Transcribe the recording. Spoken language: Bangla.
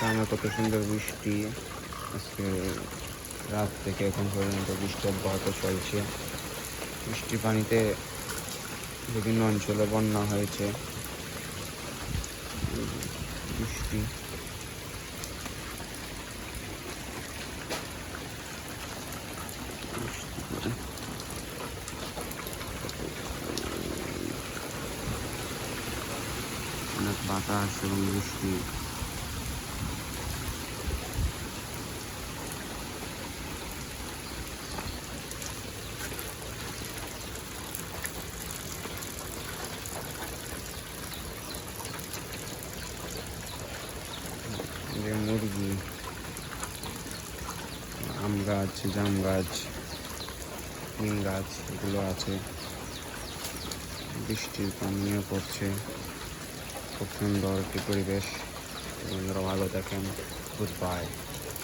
গ্রামে কত সুন্দর বৃষ্টি। আজকে রাত থেকে এখন পর্যন্ত বৃষ্টি অব্যাহত চলছে। বৃষ্টির পানিতে বিভিন্ন অঞ্চলে বন্যা হয়েছে। বৃষ্টি অনেক বাতাস এবং বৃষ্টি। যে মুরগি, আম গাছ, জাম গাছ, নিম গাছ এগুলো আছে। বৃষ্টির পানিও পড়ছে। খুব সুন্দর একটি পরিবেশ। বন্ধুরা ভালো থাকেন। Good bye.